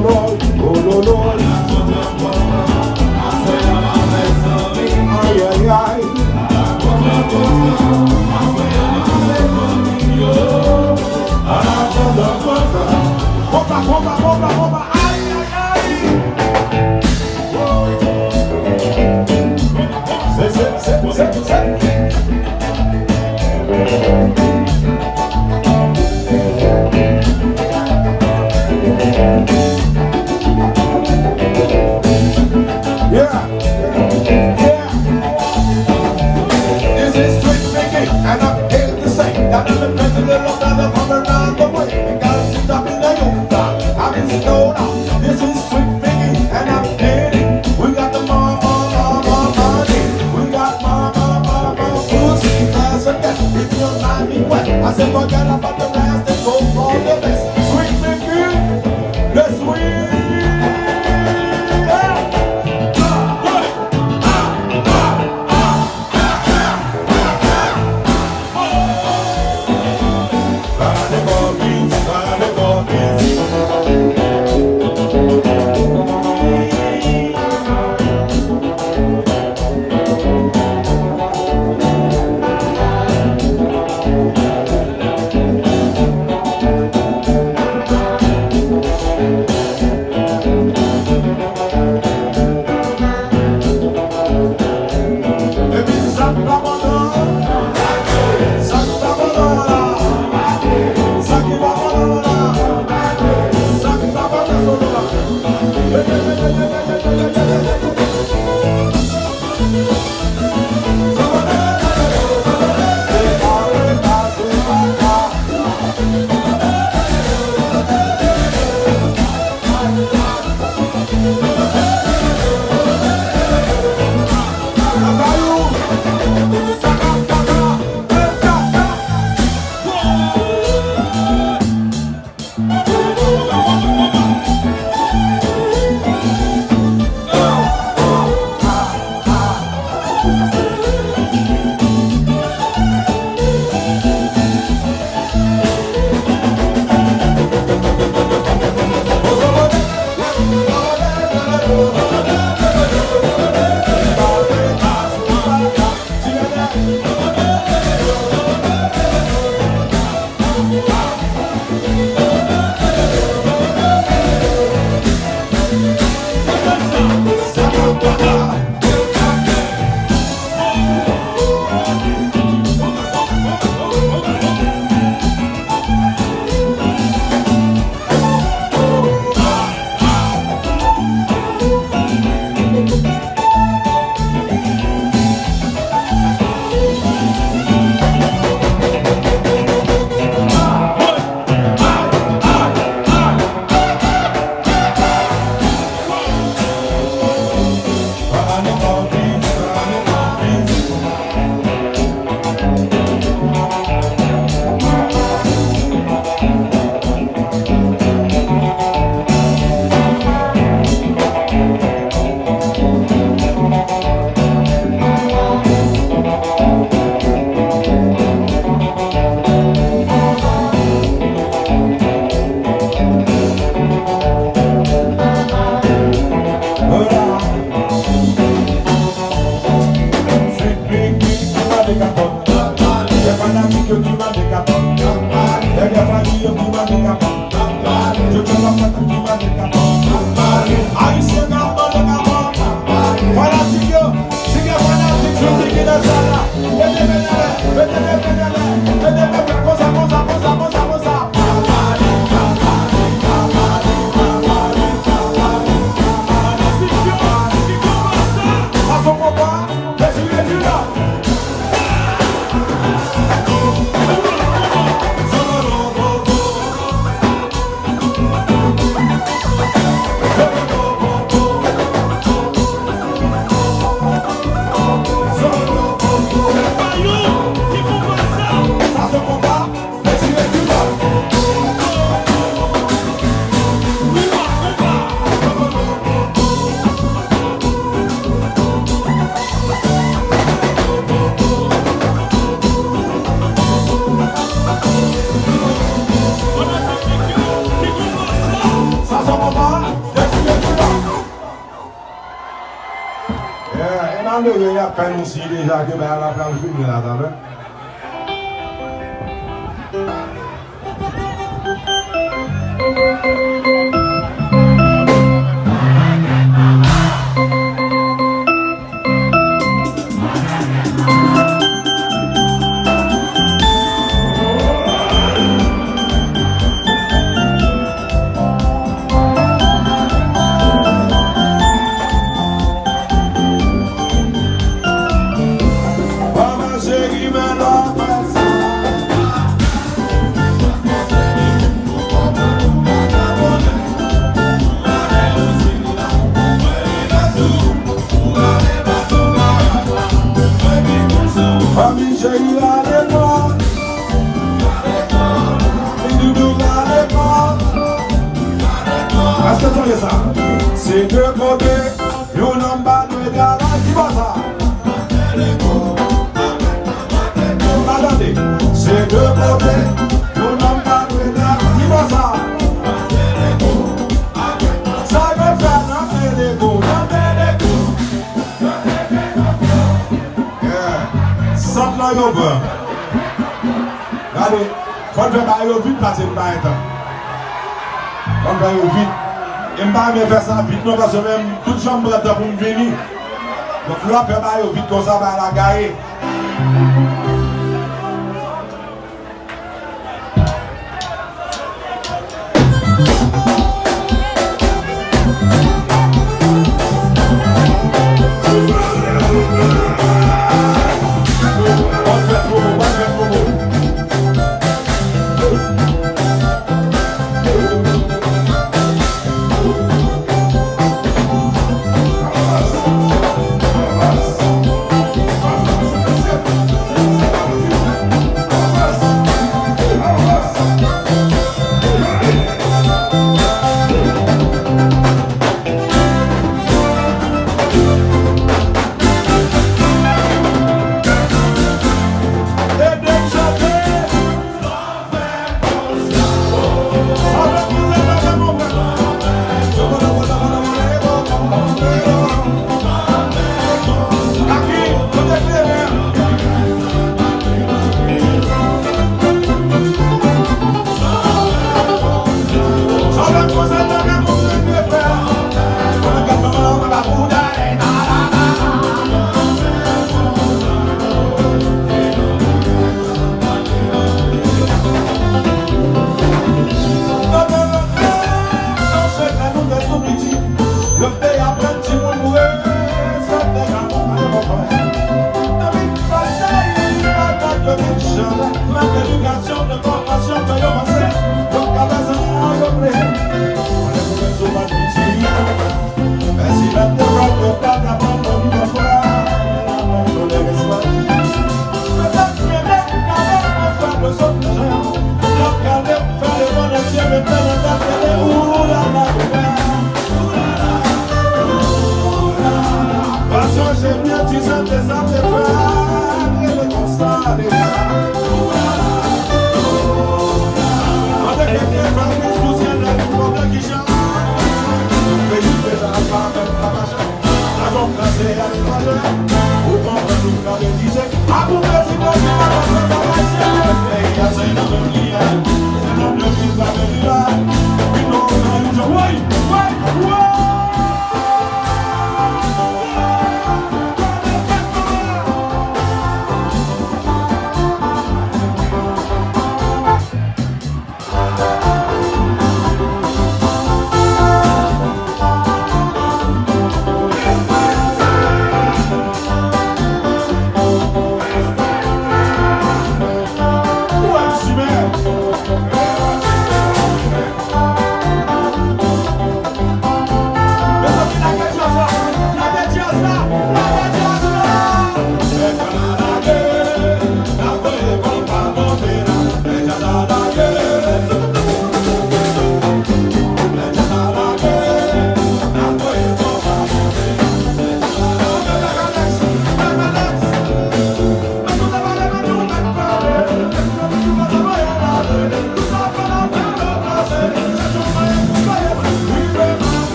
Lord, oh Lord. Ay, ay, ay. Bomba, bomba, bomba, bomba. Ay, ay, ay. Yeah, yeah. This is Sweet Mickey, and I'm here to say that I'm the president of the from around the way. And gotta sit up in the yoga, I've been snowed out. This is Sweet Mickey, and I'm here. We got the mama money. We got mama pussy as a guest. If you're not me wet, I said forget about the rest and go for the best. Sweet Mickey, the sweet. allez, il y a peine aussi déjà que ben, la plan fini là, t'as vu? C'est de côté, you number de travail qui va ça. Attendez, c'est de côté, you number de travail qui va ça. Ça veut faire l'enfer des coups, l'enfer des coups. Yeah, something like over. Regardez, faut faire bailler vite parce que c'est pas un temps. Faut faire vite. Je ne vais pas faire ça vite, non, parce que même toute chambre est pour me venir. Donc là, on peut vite comme ça, la gare.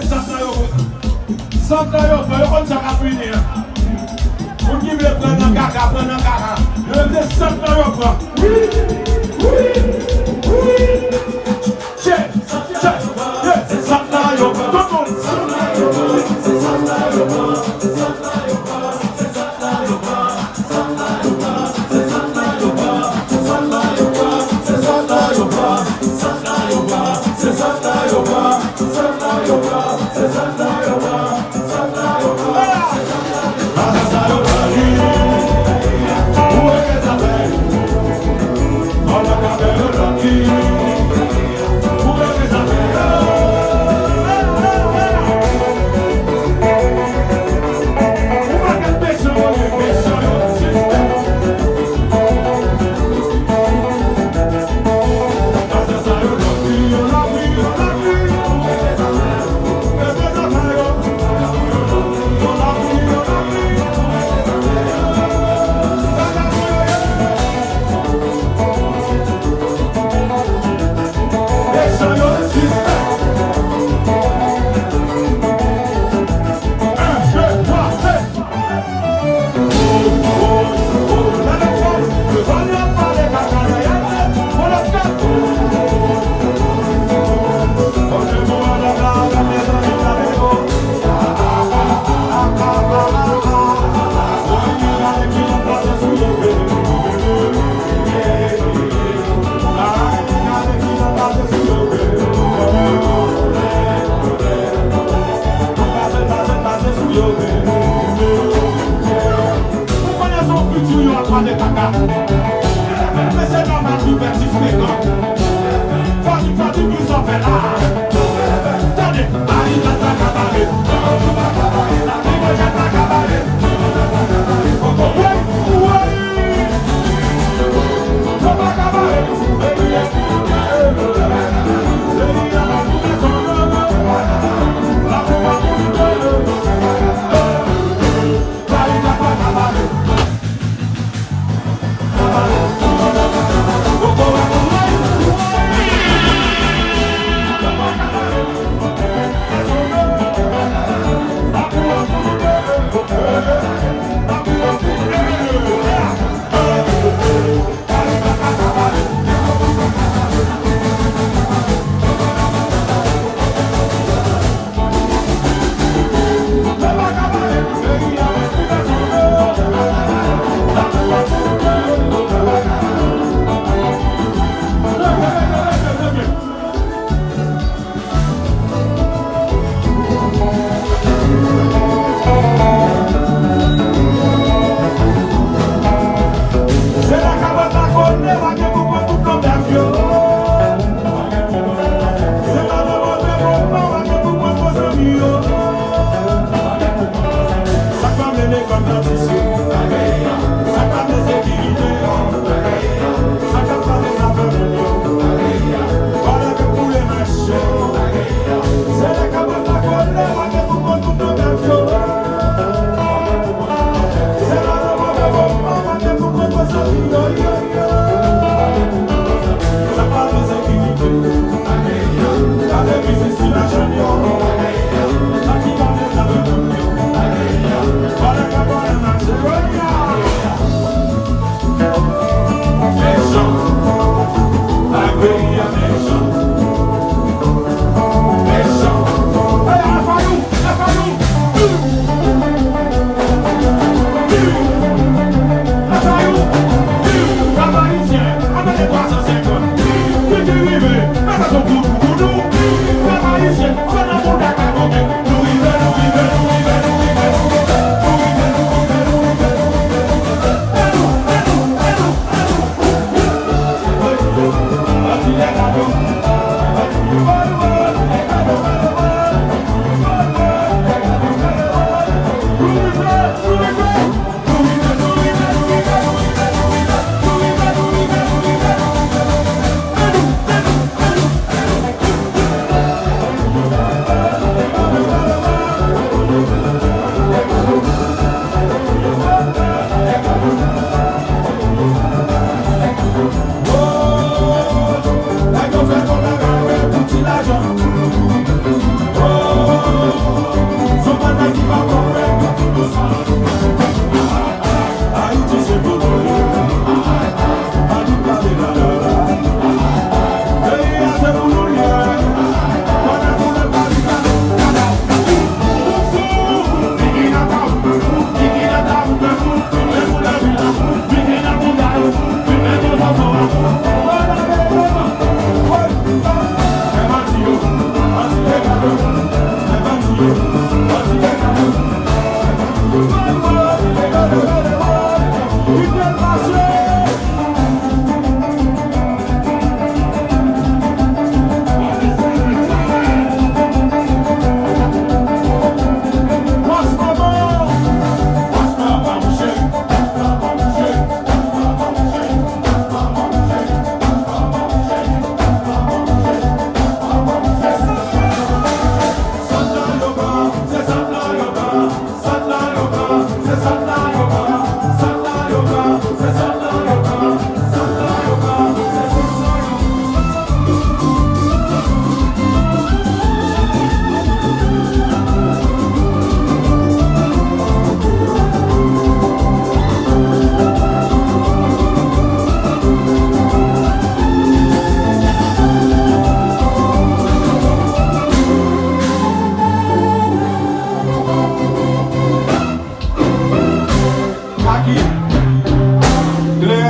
Sometimes you put on some happy here. We'll give you a plan of caca. You'll just sometimes you put. Check. Yes, sometimes you put. Come on.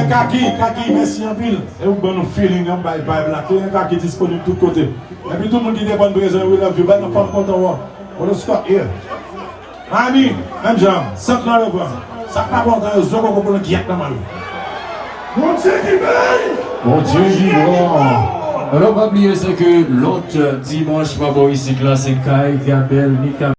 Kaki, merci en pile. Et vous bonne feeling, hein, bye bye, là. Kaki disponible de tous côtés. Et puis tout le monde qui est bon présent, we love you. Bye, nous sommes contents. On est Scott here. Ami, même genre, 5 ans le bras. Ça n'a pas bon dans le zoo qu'on peut le guider dans ma vie. Mon Dieu qui veille! Mon Dieu vivant. Alors, pas oublier, c'est que l'autre dimanche, pas bon ici, classe Kai, Gabel, Nika.